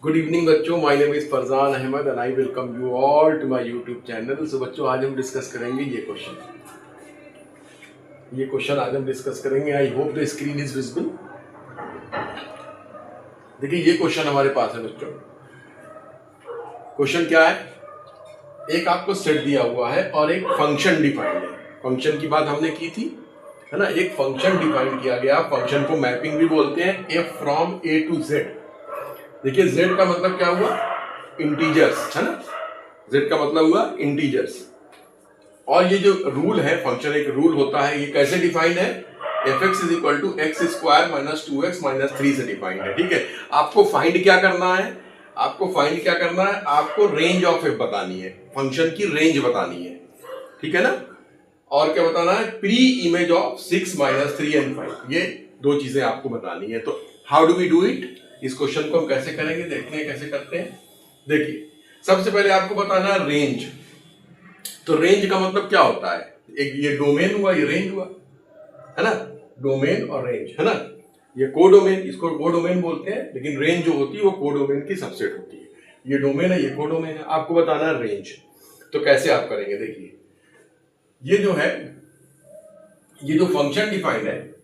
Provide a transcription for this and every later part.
Good evening बच्चों, my name is Farzan Ahmed and I welcome you all to my YouTube channel. So बच्चों, आज हम discuss करेंगे ये क्वेश्चन आज हम डिस्कस करेंगे। I hope the screen is visible. देखिए, ये क्वेश्चन हमारे पास है बच्चों। क्वेश्चन क्या है? एक आपको सेट दिया हुआ है और एक फंक्शन डिफाइंड है। फंक्शन की बात हमने की थी, है ना। एक फंक्शन डिफाइन किया गया, फंक्शन को मैपिंग भी बोलते हैं, F from A to Z. देखिए, z का मतलब क्या हुआ? इंटीजर्स, है ना। z का मतलब हुआ इंटीजर्स। और ये जो रूल है, फंक्शन एक रूल होता है। ये कैसे डिफाइंड है? fx is equal to x square minus 2x minus 3 से डिफाइंड है। ठीक है। आपको फाइंड क्या करना है? आपको रेंज ऑफ एफ बतानी है, फंक्शन की रेंज बतानी है। ठीक है ना। और क्या बताना है? Pre image of 6 minus 3 and 5। ये दो चीजें आपको बतानी है। तो how do we do it? इस क्वेश्चन को हम कैसे करेंगे, देखते हैं कैसे करते हैं। देखिए, सबसे पहले आपको बताना है रेंज। तो रेंज का मतलब क्या होता है? एक ये डोमेन हुआ, ये रेंज हुआ, है ना। डोमेन और रेंज, है ना। ये कोडोमेन, इसको कोडोमेन बोलते हैं, लेकिन रेंज जो होती है वो कोडोमेन की सबसेट होती है। ये डोमेन है, ये कोडोमेन है। आपको बताना है रेंज। तो कैसे आप करेंगे? देखिए, ये जो है, ये जो फंक्शन डिफाइंड है,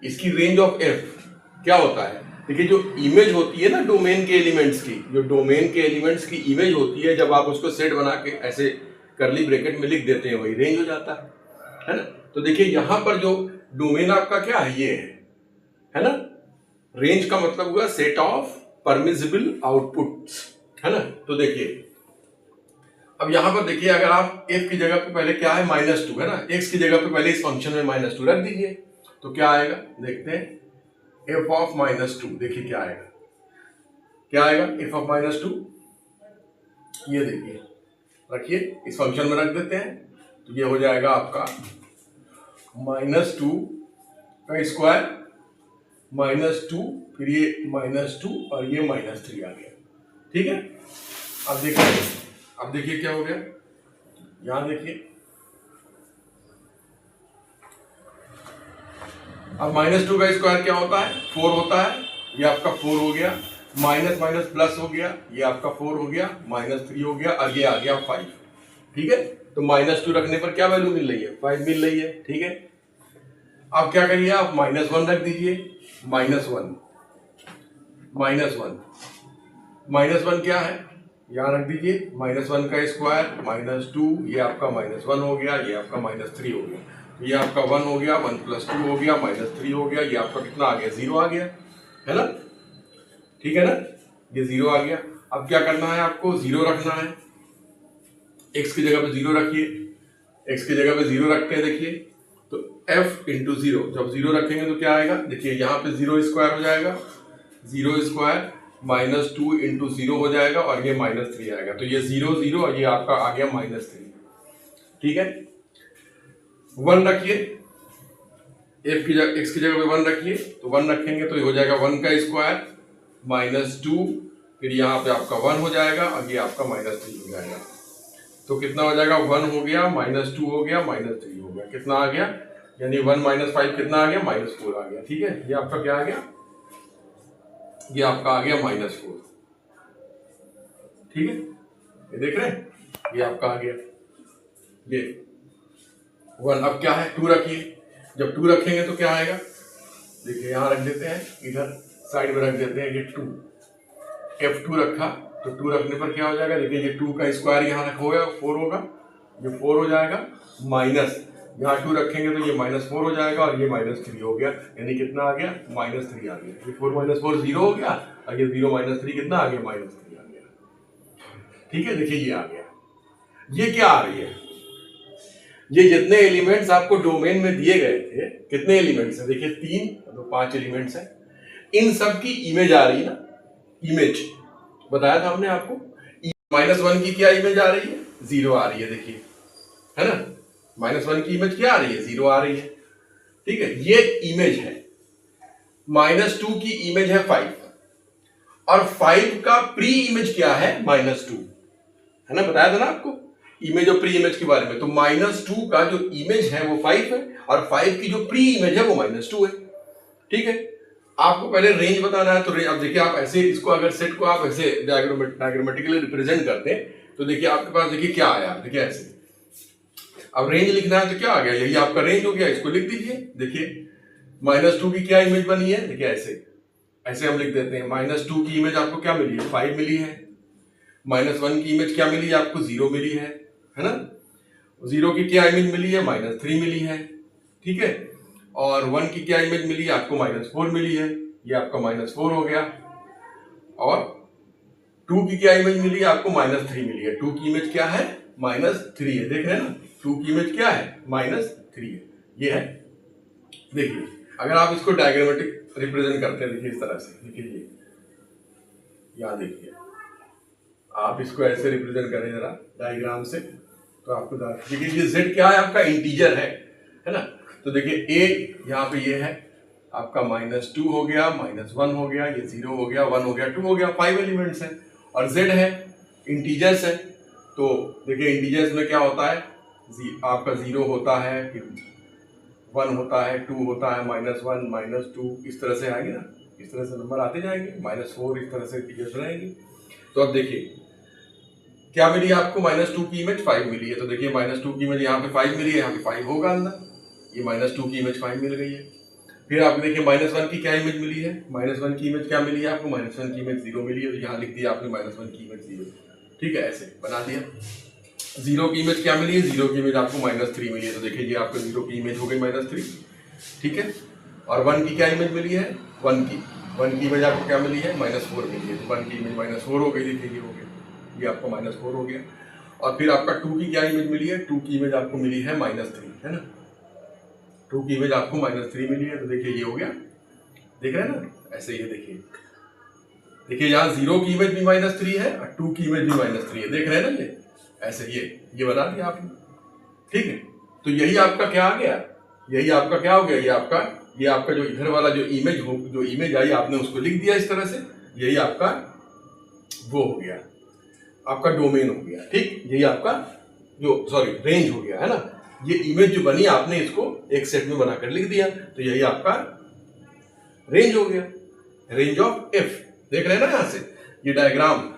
इसकी रेंज ऑफ एफ क्या होता है? देखिए, जो इमेज होती है ना डोमेन के एलिमेंट्स की, जो डोमेन के एलिमेंट्स की इमेज होती है, जब आप उसको सेट बना के ऐसे करली ब्रैकेट में लिख देते हैं, वही रेंज हो जाता है ना। तो देखिए, यहां पर जो डोमेन आपका क्या है, ये है ना। रेंज का मतलब हुआ सेट ऑफ परमिसिबल आउटपुट्स, है ना। तो देखिए, अब यहां पर देखिए, अगर आप f की जगह पे पहले क्या है, -2, है ना। x की जगह पे पहले इस फंक्शन में -2 रख दीजिए, तो क्या आएगा देखते हैं। f ऑफ -2, देखिए क्या आएगा f ऑफ -2। ये देखिए, रखिए, इस फंक्शन में रख देते हैं, तो ये हो जाएगा आपका -2 का स्क्वायर, -2, फिर ये -2 और ये -3 आ गया। ठीक है। अब देखिए क्या हो गया। यहां देखिए, अब -2 का स्क्वायर क्या होता है? 4 होता है। ये आपका 4 हो गया, माइनस माइनस प्लस हो गया, ये आपका 4 हो गया, -3 हो गया, और ये आ गया 5। ठीक है। तो -2 रखने पर क्या वैल्यू मिल रही है? 5 मिल रही है। ठीक है। अब क्या करिए, आप -1 रख दीजिए। -1 -1 क्या है? यहां रख दीजिए, -1 का स्क्वायर, -2, ये आपका -1 हो गया, ये आपका -3 हो गया, ये आपका 1 हो गया, 1 + 2 हो गया, -3 हो गया, ये आपका कितना आ गया? 0 आ गया, है ना। ठीक है ना, ये 0 आ गया। अब क्या करना है? आपको 0 रखना है। x की जगह पे 0 रखिए, x की जगह पे 0 रखते हैं। देखिए, तो f इंटू 0, जब 0 रखेंगे तो क्या आएगा? देखिए, यहाँ पे 0 स्क्वायर हो जाएगा, 0 स्क्वायर -2 इंटू 0 हो जाएगा, और ये -3 आएगा। तो ये 0 0 और ये आपका आ गया -3। ठीक है। 1 रखिए, x की जगह पे 1 रखिए, तो 1 रखेंगे तो ये हो जाएगा 1 का स्क्वायर -2, फिर यहाँ पे आपका 1 हो जाएगा, और ये आपका -3 हो जाएगा। तो कितना हो जाएगा? 1 हो गया, -2 हो गया, -3 हो गया, कितना आ गया? यानी 1 - 5 कितना आ गया? -4 आ गया। ठीक है। ये आपका क्या आ गया? ये आपका आ गया -4। ठीक है, ये देख रहे हैं, ये आपका आ गया ये 1। अब क्या है? 2 रखिए। जब 2 रखेंगे तो क्या आएगा? देखिए, यहां रख देते हैं, इधर साइड में रख देते हैं, ये 2, f2 रखा, तो 2 रखने पर क्या हो जाएगा? देखिए, ये 2 का स्क्वायर यहाँ रखोगे, 4 होगा, ये 4 हो जाएगा, माइनस यहाँ 2 रखेंगे तो ये -4 हो जाएगा, और ये -3 हो गया, यानी कितना आ गया? -3 आ गया। ये 4 - 4 0 हो गया, और ये 0 - 3 कितना आ गया? -3 आ गया। ठीक है। देखिए, ये आ गया। ये क्या आ रही है? ये जितने एलिमेंट्स आपको डोमेन में दिए गए थे, कितने एलिमेंट्स हैं? देखिए, 3 तो 5 एलिमेंट्स हैं। इन सब की इमेज आ रही है ना, इमेज बताया था हमने आपको। -1 की क्या इमेज आ रही है? 0 आ रही है। देखिए, है ना, -1 की इमेज क्या आ रही है? 0 आ रही है। ठीक है, ये इमेज है। -2 की इमेज है 5, और 5 का प्री इमेज क्या है? -2, है ना, बताया था ना आपको इमेज और प्री इमेज के बारे में। तो -2 का जो इमेज है वो 5 है, और 5 की जो प्री इमेज है वो -2 है। ठीक है। आपको पहले रेंज बताना है, तो अब देखिए आप ऐसे इसको अगर सेट को आप ऐसे डायग्रामेटिकली रिप्रेजेंट करते हैं तो देखिए आपके पास देखिए क्या आया, देखिए ऐसे। अब रेंज लिखना है तो क्या आ गया, यही आपका रेंज हो गया, इसको लिख दीजिए। देखिए -2 की क्या इमेज बनी है, देखिए ऐसे ऐसे हम लिख देते हैं। -2 की इमेज आपको क्या मिली है, 5 मिली है। -1 की इमेज क्या मिली है आपको, 0 मिली है ना। 0 की क्या इमेज मिली है, -3 मिली है, ठीक है। और 1 की क्या इमेज मिली है आपको, -4 मिली है, ये आपका -4 हो गया। और 2 की क्या इमेज मिली है आपको, -3 मिली है। 2 की इमेज क्या है, -3 है, देख रहे हैं ना। 2 की इमेज क्या है, -3 है, ये है। देखिए अगर आप इसको डायग्रामेटिक रिप्रेजेंट करते हैं, देखिए इस तरह से, देखिए ये यहाँ देखिए आप इसको ऐसे रिप्रेजेंट करें जरा डायग्राम से, तो आपको देखिए ये z क्या है आपका, इंटीजर है ना। तो देखिए a यहाँ पे ये है आपका -2 हो गया, -1 हो गया, ये 0 हो गया, 1 हो गया, 2 हो गया, 5 एलिमेंट्स है। और z है, इंटीजर्स है। तो देखिए इंटीजर्स में क्या होता है, आपका 0 होता है, 1 होता है, 2 होता है, -1 -2 इस तरह से आएंगे ना, इस तरह से नंबर आते जाएंगे, -4 इस तरह से इंटीजर्स रहेंगे। तो अब देखिए क्या मिली आपको, -2 की इमेज 5 मिली है। तो देखिए -2 की इमेज यहाँ पे 5 मिली है, यहाँ पे 5 होगा अंदर, ये -2 की इमेज 5 मिल गई है। फिर आप देखिए -1 की क्या इमेज मिली है, -1 की इमेज क्या मिली है आपको, -1 की इमेज 0 मिली है, तो यहाँ लिख दिया आपने -1 की इमेज 0, ठीक है, ऐसे बना दिया। 0 की इमेज क्या मिली है, 0 की इमेज आपको -3 मिली है, तो देखिए ये आपको 0 की इमेज हो गई -3, ठीक है। और 1 की क्या इमेज मिली है, 1 की इमेज आपको क्या मिली है, -4 मिली है, तो 1 की इमेज -4 हो गई, देखिए ये हो गया, ये आपको -4 हो गया। और फिर आपका 2 की क्या इमेज मिली है, 2 की इमेज आपको मिली है -3, है ना। 2 की इमेज आपको -3 मिली है, तो देखिए ये हो गया, देख रहे हैं ना, ऐसे ये देखिए यहाँ 0 की इमेज भी -3 है और 2 की इमेज भी -3 है, देख रहे हैं ना, ये ऐसे ये बना दिया आपने, ठीक है। तो यही आपका क्या आ गया, यही आपका क्या हो गया, ये आपका जो इधर वाला जो इमेज आई आपने उसको लिख दिया इस तरह से, यही आपका वो हो गया, आपका डोमेन हो गया, ठीक। यही आपका रेंज हो गया, है ना। ये इमेज जो बनी आपने इसको एक सेट में बनाकर लिख दिया, तो यही आपका रेंज हो गया, रेंज ऑफ एफ। देख रहे हैं ना यहाँ से ये डायग्राम,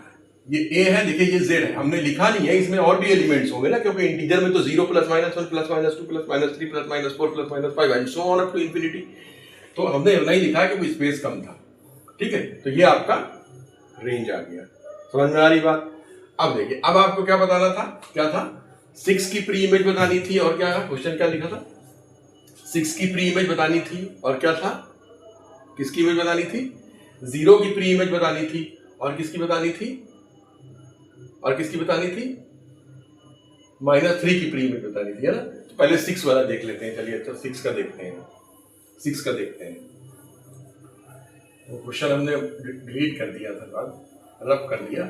ये ए है, देखिए ये जेड है, हमने लिखा नहीं है, इसमें और भी एलिमेंट्स होंगे ना, क्योंकि इंटीजर में तो 0 +-1 +-2 +-3 +-4 +-5 and so on up to infinity, तो हमने नहीं लिखा है क्योंकि स्पेस कम था, ठीक है। तो ये आपका रेंज आ गया, समझ में आ रही बात। अब देखिए, अब आपको क्या बताना था, क्या था, 6 की प्री इमेज बतानी थी, और क्या क्वेश्चन क्या लिखा था, 6 की प्री इमेज बतानी थी, और क्या था, किसकी इमेज बतानी थी, 0 की प्री इमेज बतानी थी, और किसकी बतानी थी, -3 की प्री इमेज बतानी थी, है ना। तो पहले 6 वाला देख लेते हैं, चलिए अच्छा 6 का देखते हैं, 6 का देखते हैं। वो क्वेश्चन हमने डिलीट कर दिया था, रफ कर दिया।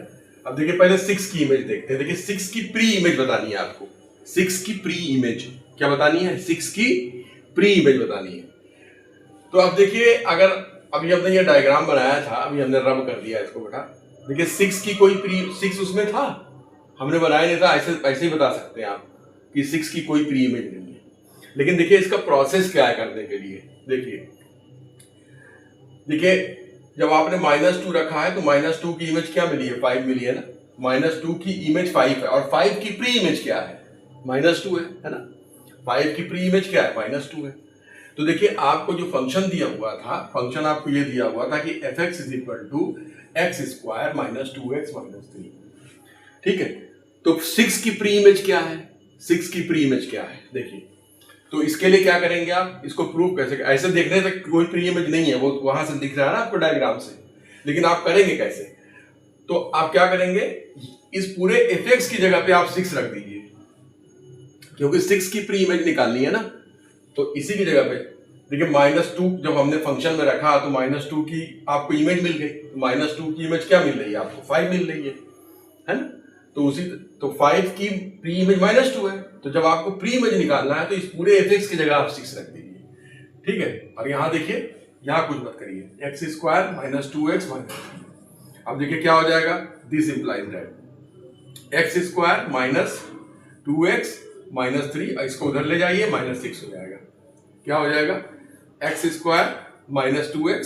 अब देखिए पहले 6 की इमेज देखते हैं। देखिए 6 की प्री इमेज बतानी है आपको, 6 की प्री इमेज क्या बतानी है, 6 की प्री इमेज बतानी है। तो अब देखिए, अगर अभी हमने ये डायग्राम बनाया था, अभी हमने रब कर दिया इसको बेटा। देखिए 6 की कोई प्री, 6 उसमें था, हमने बनाया नहीं था, ऐसे ही बता सकते हैं आप कि 6 की कोई प्री इमेज नहीं है। लेकिन देखिए इसका प्रोसेस क्या है करने के लिए, देखिए जब आपने -2 रखा है तो -2 की इमेज क्या मिली है, 5 मिली है ना। -2 की इमेज 5 है, और 5 की प्री इमेज क्या है, -2 है ना। 5 की प्री इमेज क्या है, -2 है। तो देखिए आपको जो फंक्शन दिया हुआ था, फंक्शन आपको ये दिया हुआ था कि f(x) = x² - 2x - 3, ठीक है। तो 6 की प्री इमेज क्या है, 6 की प्री इमेज क्या है, देखिए। तो इसके लिए क्या करेंगे आप, इसको प्रूव कैसे, ऐसे देखने से कोई प्री इमेज नहीं है, वो वहां से दिख रहा है ना आपको डायग्राम से, लेकिन आप करेंगे कैसे, तो आप क्या करेंगे, इस पूरे f(x) की जगह पे आप 6 रख दीजिए, क्योंकि 6 की प्री इमेज निकालनी है ना। तो इसी की जगह पे देखिए -2 जब हमने फंक्शन में रखा तो -2 की आपको इमेज मिल गई, -2 की इमेज क्या मिल रही है आपको, 5 मिल रही है ना। तो 5 की प्री इमेज -2 है, तो जब आपको प्री इमेज निकालना है तो इस पूरे f(x) की जगह आप 6 रख दीजिए, ठीक है। और यहाँ देखिए, यहाँ कुछ मत करिए, x² - 2x - 3। अब देखिए क्या हो जाएगा, this implies that x² - 2x - 3, इसको उधर ले जाइए, -6 हो जाएगा। क्या हो जाएगा, x² - 2x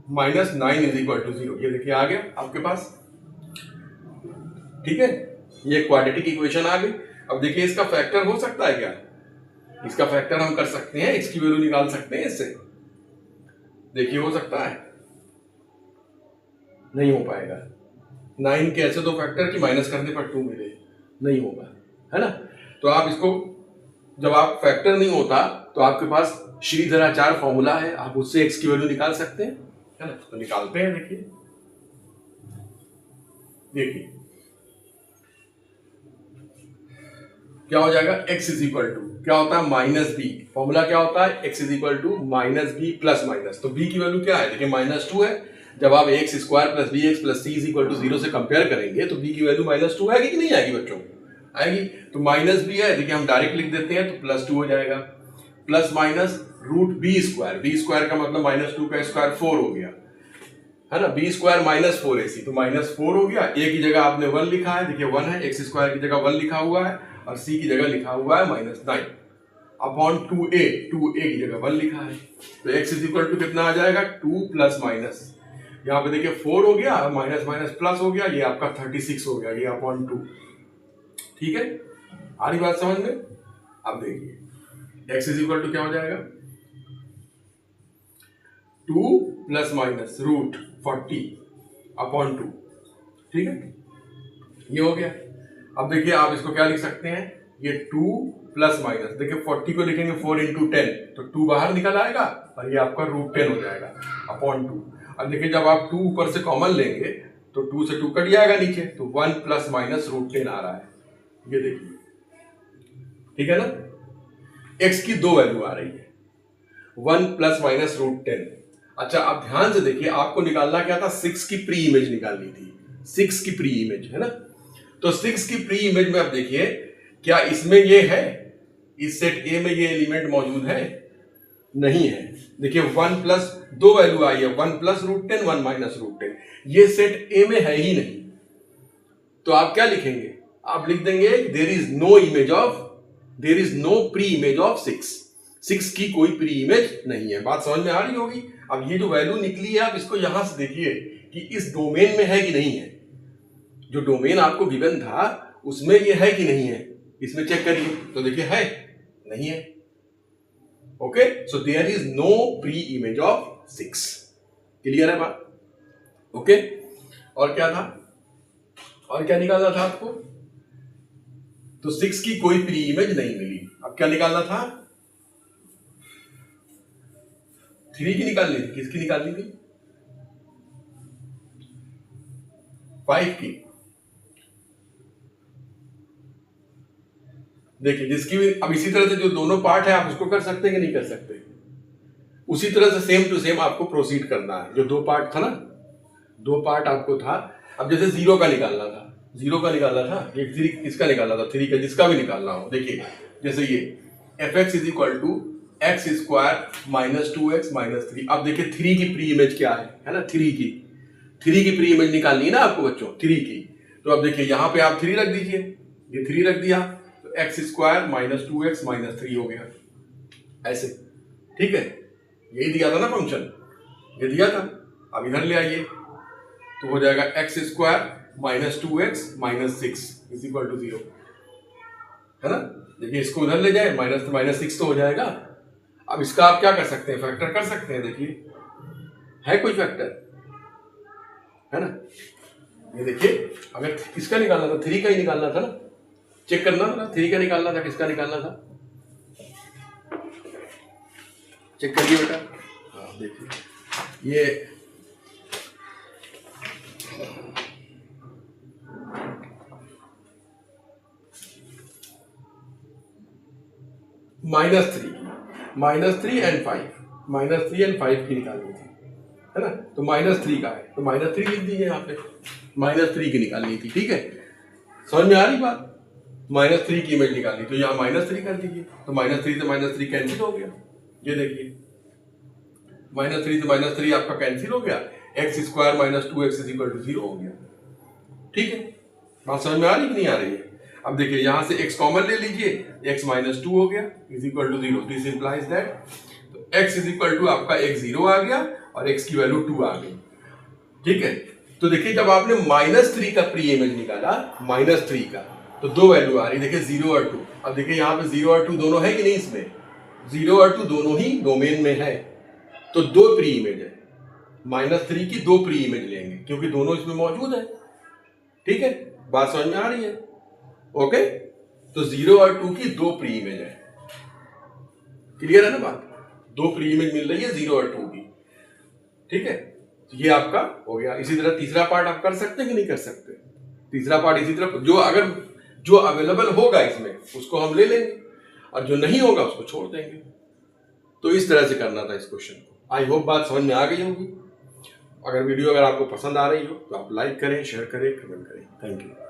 minus 9 is equal to 0। ये देखिए आ गया आपके पास, ठीक है, ये क्वाड्रेटिक इक्वेशन आ गई। अब देखिए इसका फैक्टर हो सकता है क्या? इसका फैक्टर हम कर सकते हैं, x की वैल्यू निकाल सकते हैं इससे। देखिए हो सकता है? नहीं हो पाएगा। 9 के ऐसे दो फैक्टर की माइनस करने पर 2 मिले, नहीं होगा, है ना। तो आप इसको, जब आप फैक्टर नहीं होता तो आपके पास श्रीधराचार्य फॉर्मूला है, आप उससे x की वैल्यू निकाल सकते हैं, है ना। तो निकालते हैं। देखिए देखिए क्या हो जाएगा, x इज इक्वल टू क्या होता है, माइनस बी। फॉर्मूला क्या होता है, x is equal to minus b plus minus. तो b की वैल्यू क्या है, देखिए -2 है। जब आप x square plus b x plus c is equal to 0 से कंपेयर करेंगे तो b की वैल्यू -2 आएगी कि नहीं आएगी बच्चों? आएगी। तो माइनस बी है, देखिए हम डायरेक्ट लिख देते हैं, तो +2 हो जाएगा। Plus minus root b square, b square का मतलब -2 का स्क्वायर 4 हो गया, है ना। बी स्क्वायर -4ac, तो -4 हो गया। a की जगह आपने 1 लिखा है, देखिए 1 है, एक्स स्क्वायर की जगह 1 लिखा हुआ है, और c की जगह लिखा हुआ है -9 अपॉन 2a की जगह 1 लिखा है। तो x इज इक्वल टू कितना आ जाएगा, 2 प्लस माइनस, यहाँ पे देखिए 4 हो गया, माइनस माइनस प्लस हो गया, ये आपका 36 हो गया, ये अपॉन 2। ठीक है, आ रही बात समझ में? अब देखिए x इज इक्वल टू क्या हो जाएगा, 2 प्लस माइनस रूट 40 अपॉन 2। ठीक है, ये हो गया। अब देखिए आप इसको क्या लिख सकते हैं, ये 2 प्लस माइनस, देखिए 40 को लिखेंगे 4 इंटू 10, तो 2 बाहर निकल आएगा और ये आपका √10 हो जाएगा अपॉन 2। अब देखिए जब आप 2 ऊपर से कॉमन लेंगे तो 2 से 2 कट जाएगा नीचे, तो 1 प्लस माइनस √10 आ रहा है, ये देखिए, ठीक है ना। x की दो वैल्यू आ रही है, 1 प्लस माइनस √10। अच्छा अब ध्यान से देखिए, आपको निकालना क्या था, 6 की प्री इमेज निकालनी थी, 6 की प्री इमेज, है ना। तो 6 की प्री इमेज में अब देखिए क्या इसमें ये है, इस सेट ए में ये एलिमेंट मौजूद है? नहीं है। देखिए 1 प्लस दो वैल्यू आई है, 1 प्लस √10, 1 माइनस √10, ये सेट ए में है ही नहीं। तो आप क्या लिखेंगे, आप लिख देंगे there is no image of, there is no pre image of 6 की कोई प्री इमेज नहीं है। बात समझ में आ रही होगी। अब ये जो वैल्यू निकली है, आप इसको यहां से देखिए कि इस डोमेन में है कि नहीं है। जो डोमेन आपको गिवन था उसमें ये है कि नहीं है, इसमें चेक करिए, तो देखिए है, नहीं है। Okay, so there is no pre image of 6। Clear है बात? ओके, और क्या था, और क्या निकालना था आपको? तो 6 की कोई प्री इमेज नहीं मिली। अब क्या निकालना था, 3 की निकालनी थी। किसकी निकालनी थी? 5 की। देखिए जिसकी भी, अब इसी तरह से जो दोनों पार्ट है आप उसको कर सकते हैं कि नहीं कर सकते? उसी तरह से सेम टू सेम आपको प्रोसीड करना है। जो दो पार्ट था ना, दो पार्ट आपको था। अब जैसे 0 का निकालना था, 0 का निकालना था, एक 3 किसका निकालना था, 3 का, जिसका भी निकालना हो। देखिए जैसे ये fx is equal to x square minus 2x minus 3। अब देखिए 3 की प्री इमेज क्या है ना, 3 की प्री इमेज निकालनी है ना आपको बच्चों, 3 की। तो अब देखिए यहाँ पे आप 3 रख दीजिए, ये 3 रख दिया, तो x square minus 2x minus 3 हो गया, ऐसे। ठीक है, यही दिया था ना फंक्शन, ये दिया था। अब इधर ले आइए, तो हो जाएगा x square minus 2x minus 6 is equal to 0, है ना। देखिए इसको उधर ले जाए, माइनस 6 तो हो जाएगा। अब इसका आप क्या कर सकते हैं, फैक्टर कर सकते हैं। देखिए है कोई फैक्टर, है ना। ये देखिए अगर किसका निकालना था, 3 का ही निकालना था ना, चेक करना था ना, 3 का निकालना था, किसका निकालना था, चेक करिए बेटा। हाँ देखिए ये -3 एंड 5, -3 एंड 5 की निकालनी थी, है ना। तो -3 का है, तो -3 लिख दीजिए यहाँ पे, -3 की निकालनी थी। ठीक है, समझ में आ रही बात। -3 की इमेज निकालनी, तो यहाँ -3 कर दीजिए, तो -3 से -3 कैंसिल हो गया। ये देखिए -3 से -3 आपका कैंसिल हो गया, x square minus 2x is equal to 0 हो गया। ठीक है, बात समझ में आ रही कि नहीं आ रही है? अब देखिए यहां से x कॉमन ले लीजिए, x माइनस 2 हो गया is equal to 0। This implies that तो x इज इक्वल टू आपका x 0 आ गया और x की वैल्यू 2 आ गई। ठीक है, तो देखिए जब आपने -3 का प्री इमेज निकाला, -3 का, तो दो वैल्यू आ रही, देखिए 0 और 2। अब देखिए यहाँ पे 0 और 2 दोनों है कि नहीं, इसमें 0 और 2 दोनों ही डोमेन में है, तो दो प्री इमेज है। -3 की दो प्री इमेज लेंगे क्योंकि दोनों इसमें मौजूद है। ठीक है, बात समझ में आ रही है? ओके, तो 0 और 2 की दो प्री इमेज है। क्लियर है ना बात? दो प्री इमेज मिल रही है 0 और 2 की। ठीक है, तो ये आपका हो गया। इसी तरह तीसरा पार्ट आप कर सकते हैं कि नहीं कर सकते? तीसरा पार्ट इसी तरह जो अवेलेबल होगा इसमें उसको हम ले लेंगे और जो नहीं होगा उसको छोड़ देंगे। तो इस तरह से करना था इस क्वेश्चन को। आई होप बात समझ में आ गई होगी। अगर आपको पसंद आ रही हो तो आप लाइक करें, शेयर करें, कमेंट करें। Thank you.